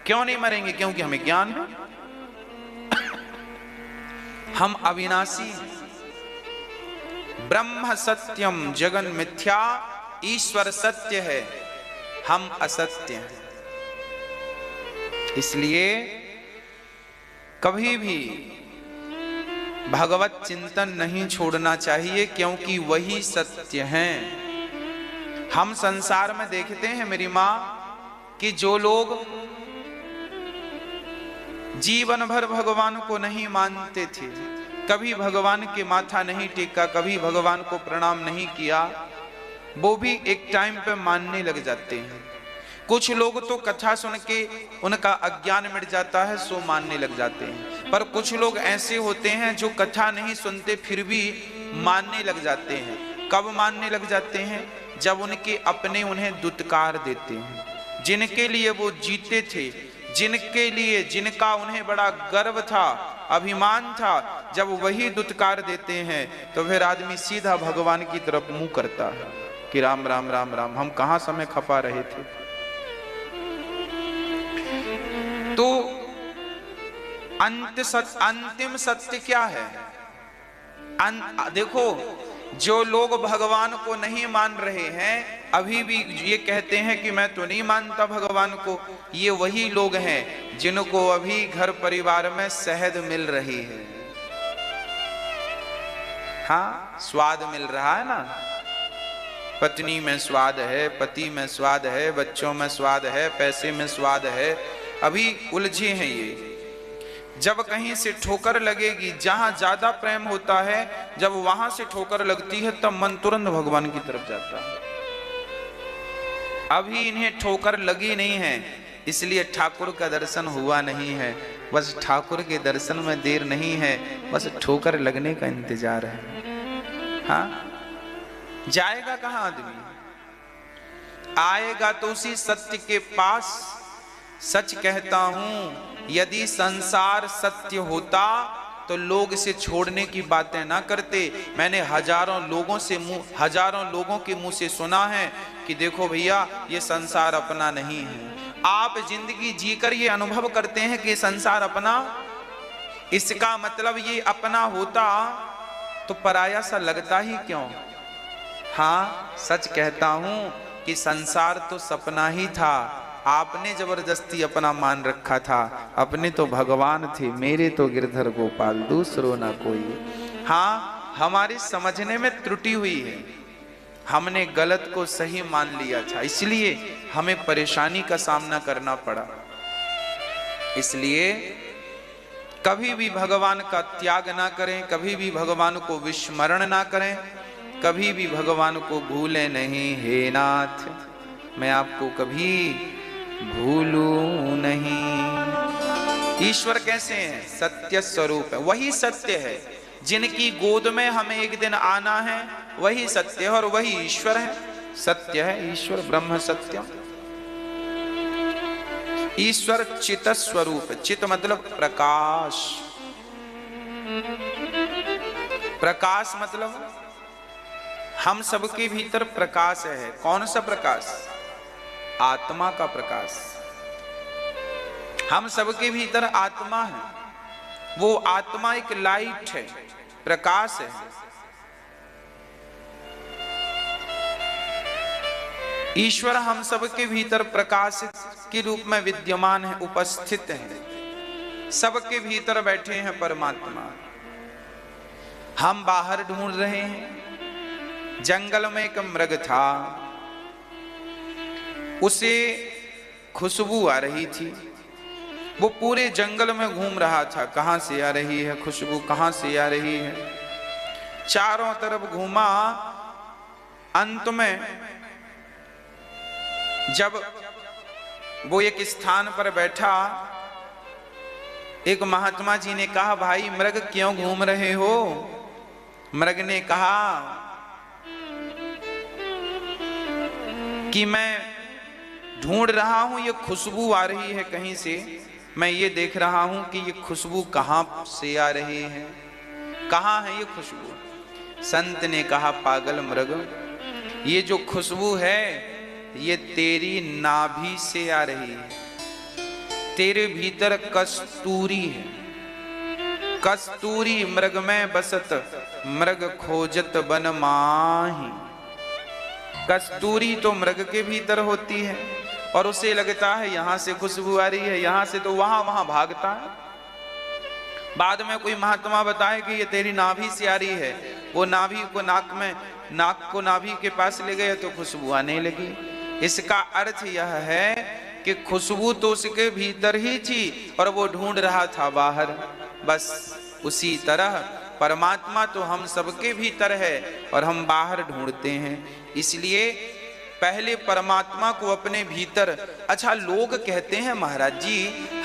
क्यों नहीं मरेंगे? क्योंकि हमें ज्ञान है, हम अविनाशी हैं। ब्रह्म सत्यम जगन मिथ्या, ईश्वर सत्य है, हम असत्य हैं। इसलिए कभी भी भगवत चिंतन नहीं छोड़ना चाहिए, क्योंकि वही सत्य है। हम संसार में देखते हैं मेरी मां कि जो लोग जीवन भर भगवान को नहीं मानते थे, कभी भगवान के माथा नहीं टेका, कभी भगवान को प्रणाम नहीं किया, वो भी एक टाइम पे मानने लग जाते हैं। कुछ लोग तो कथा सुन के उनका अज्ञान मिट जाता है, सो मानने लग जाते हैं। पर कुछ लोग ऐसे होते हैं जो कथा नहीं सुनते फिर भी मानने लग जाते हैं। कब मानने लग जाते हैं? जब उनके अपने उन्हें दुत्कार देते हैं। जिनके लिए वो जीते थे, जिनके लिए, जिनका उन्हें बड़ा गर्व था, अभिमान था, जब वही दुत्कार देते हैं तो फिर आदमी सीधा भगवान की तरफ मुंह करता है कि राम राम राम राम, हम कहां समय खपा रहे थे। तो अंतिम सत्य क्या है? देखो, जो लोग भगवान को नहीं मान रहे हैं, अभी भी ये कहते हैं कि मैं तो नहीं मानता भगवान को, ये वही लोग हैं जिनको अभी घर परिवार में शहद मिल रही है। हाँ, स्वाद मिल रहा है ना, पत्नी में स्वाद है, पति में स्वाद है, बच्चों में स्वाद है, पैसे में स्वाद है, अभी उलझे हैं ये। जब कहीं से ठोकर लगेगी, जहां ज्यादा प्रेम होता है, जब वहां से ठोकर लगती है तब मन तुरंत भगवान की तरफ जाता है। अभी इन्हें ठोकर लगी नहीं है, इसलिए ठाकुर का दर्शन हुआ नहीं है। बस ठाकुर के दर्शन में देर नहीं है, बस ठोकर लगने का इंतजार है। हाँ, जाएगा कहां आदमी? आएगा तो उसी सत्य के पास। सच कहता हूं, यदि संसार सत्य होता तो लोग इसे छोड़ने की बातें ना करते। मैंने हजारों लोगों के मुंह से सुना है कि देखो भैया, ये संसार अपना नहीं है। आप जिंदगी जीकर ये अनुभव करते हैं कि संसार अपना, इसका मतलब ये अपना होता तो पराया सा लगता ही क्यों? हाँ, सच कहता हूं कि संसार तो सपना ही था, आपने जबरदस्ती अपना मान रखा था। अपने तो भगवान थे, मेरे तो गिरधर गोपाल, दूसरो ना कोई। हाँ, हमारी समझने में त्रुटि हुई है, हमने गलत को सही मान लिया था, इसलिए हमें परेशानी का सामना करना पड़ा। इसलिए कभी भी भगवान का त्याग ना करें, कभी भी भगवान को विस्मरण ना करें, कभी भी भगवान को भूलें नहीं। हे नाथ, मैं आपको कभी भूलूं नहीं। ईश्वर कैसे हैं? सत्य स्वरूप है, वही सत्य है। जिनकी गोद में हमें एक दिन आना है, वही सत्य है और वही ईश्वर है। सत्य है ईश्वर, ब्रह्म सत्यम। ईश्वर चित स्वरूप, चित मतलब प्रकाश। प्रकाश मतलब हम सबके भीतर प्रकाश है। कौन सा प्रकाश? आत्मा का प्रकाश। हम सबके भीतर आत्मा है, वो आत्मा एक लाइट है, प्रकाश है। ईश्वर हम सबके भीतर प्रकाश के रूप में विद्यमान है, उपस्थित है, सबके भीतर बैठे हैं परमात्मा। हम बाहर ढूंढ रहे हैं। जंगल में एक मृग था, उसे खुशबू आ रही थी, वो पूरे जंगल में घूम रहा था, कहां से आ रही है खुशबू, कहां से आ रही है। चारों तरफ घूमा, अंत में जब वो एक स्थान पर बैठा, एक महात्मा जी ने कहा, भाई मृग क्यों घूम रहे हो? मृग ने कहा कि मैं ढूंढ रहा हूं, ये खुशबू आ रही है कहीं से, मैं ये देख रहा हूं कि ये खुशबू कहां से आ रही है, कहां है ये खुशबू। संत ने कहा, पागल मृग, ये जो खुशबू है ये तेरी नाभि से आ रही है, तेरे भीतर कस्तूरी है, कस्तूरी मृग में बसत, मृग खोजत बन माही। कस्तूरी तो मृग के भीतर होती है और उसे लगता है यहां से खुशबू आ रही है, यहां से तो वहां वहां भागता है। बाद में कोई महात्मा बताए कि ये तेरी नाभि से आ रही है, वो नाभि को नाक को नाभि के पास ले गए तो खुशबू आने लगी। इसका अर्थ यह है कि खुशबू तो उसके भीतर ही थी और वो ढूंढ रहा था बाहर। बस उसी तरह परमात्मा तो हम सबके भीतर है और हम बाहर ढूंढते हैं। इसलिए पहले परमात्मा को अपने भीतर। अच्छा, लोग कहते हैं महाराज जी,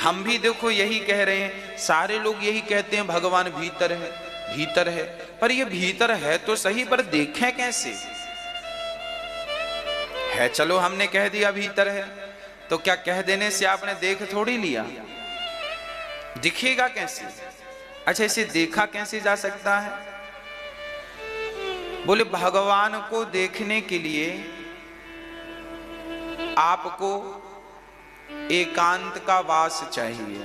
हम भी देखो यही कह रहे हैं, सारे लोग यही कहते हैं भगवान भीतर है, भीतर है। पर ये भीतर है तो सही, पर देखें कैसे है? चलो हमने कह दिया भीतर है, तो क्या कह देने से आपने देख थोड़ी लिया? दिखेगा कैसे? अच्छा, इसे देखा कैसे जा सकता है? बोले भगवान को देखने के लिए आपको एकांत का वास चाहिए,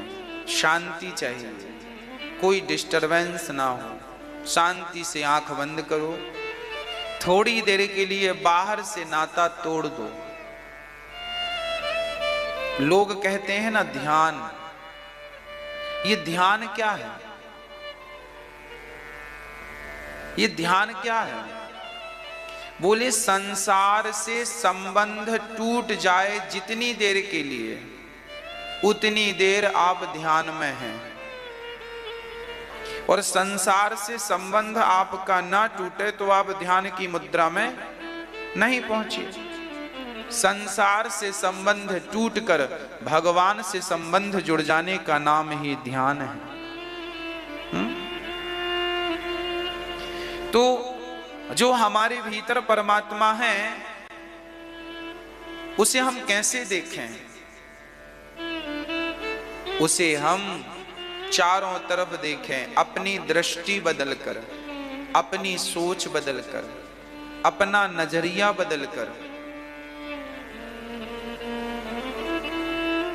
शांति चाहिए, कोई डिस्टरबेंस ना हो। शांति से आंख बंद करो, थोड़ी देर के लिए बाहर से नाता तोड़ दो। लोग कहते हैं ना ध्यान, ये ध्यान क्या है? ये ध्यान क्या है? बोले संसार से संबंध टूट जाए जितनी देर के लिए, उतनी देर आप ध्यान में हैं। और संसार से संबंध आपका ना टूटे तो आप ध्यान की मुद्रा में नहीं पहुंचे। संसार से संबंध टूटकर भगवान से संबंध जुड़ जाने का नाम ही ध्यान है। तो जो हमारे भीतर परमात्मा है उसे हम कैसे देखें? उसे हम चारों तरफ देखें, अपनी दृष्टि बदलकर, अपनी सोच बदलकर, अपना नजरिया बदलकर।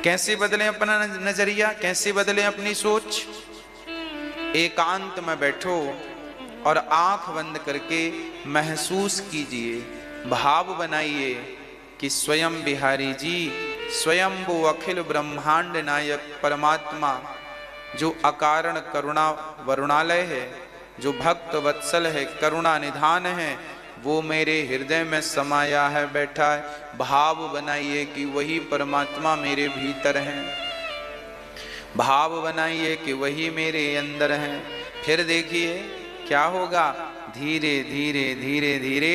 कैसे बदलें अपना नजरिया? कैसे बदलें अपनी सोच? एकांत में बैठो और आंख बंद करके महसूस कीजिए, भाव बनाइए कि स्वयं बिहारी जी, स्वयं वो अखिल ब्रह्मांड नायक परमात्मा जो अकारण करुणा वरुणालय है, जो भक्त वत्सल है, करुणा निधान है, वो मेरे हृदय में समाया है, बैठा है। भाव बनाइए कि वही परमात्मा मेरे भीतर है, भाव बनाइए कि वही मेरे अंदर है। फिर देखिए क्या होगा, धीरे धीरे धीरे धीरे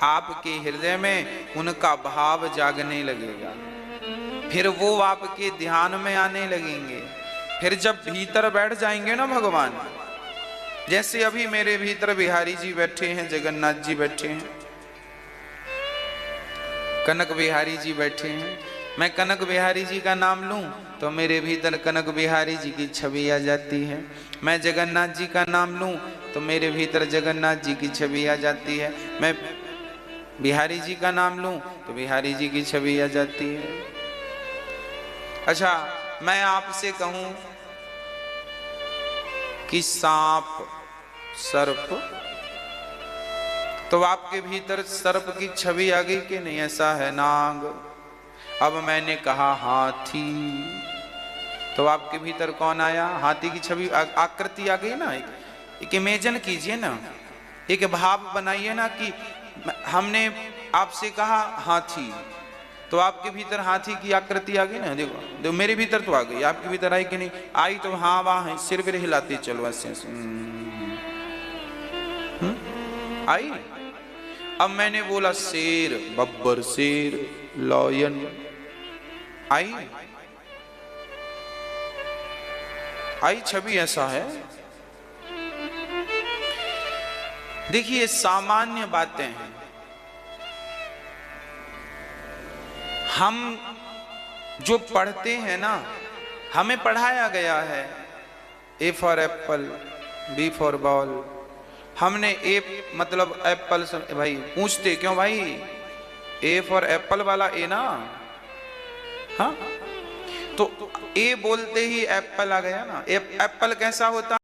आपके हृदय में उनका भाव जागने लगेगा। फिर वो आपके ध्यान में आने लगेंगे। फिर जब भीतर बैठ जाएंगे ना भगवान, जैसे अभी मेरे भीतर बिहारी जी बैठे हैं, जगन्नाथ जी बैठे हैं, कनक बिहारी जी बैठे हैं। मैं कनक बिहारी जी का नाम लूं तो मेरे भीतर कनक बिहारी जी की छवि आ जाती है। मैं जगन्नाथ जी का नाम लूं तो मेरे भीतर जगन्नाथ जी की छवि आ जाती है। मैं बिहारी जी का नाम लूं तो बिहारी जी की छवि आ जाती है। अच्छा, मैं आपसे कहूं कि सांप, सर्प, तो आपके भीतर सर्प की छवि आ गई कि नहीं? ऐसा है नाग। अब मैंने कहा हाथी, तो आपके भीतर कौन आया? हाथी की छवि, आकृति आ गई ना। एक इमेजिन कीजिए ना, एक भाव बनाइए ना कि हमने आपसे कहा हाथी, तो आपके भीतर हाथी की आकृति आ गई ना। देखो मेरे भीतर तो आ गई, आपके भीतर आई कि नहीं आई? तो हाँ वहां सिर भी हिलाते चलो ऐसे आई। अब मैंने बोला शेर, बब्बर, शेर, लॉयन, आई छवि ऐसा है। देखिए सामान्य बातें हैं। हम जो पढ़ते हैं ना, हमें पढ़ाया गया है A for apple, B for ball. हमने ए मतलब एप्पल, भाई पूछते क्यों भाई? ए फॉर एप्पल वाला ए ना, हाँ। तो ए बोलते ही एप्पल आ गया ना। एप्पल कैसा होता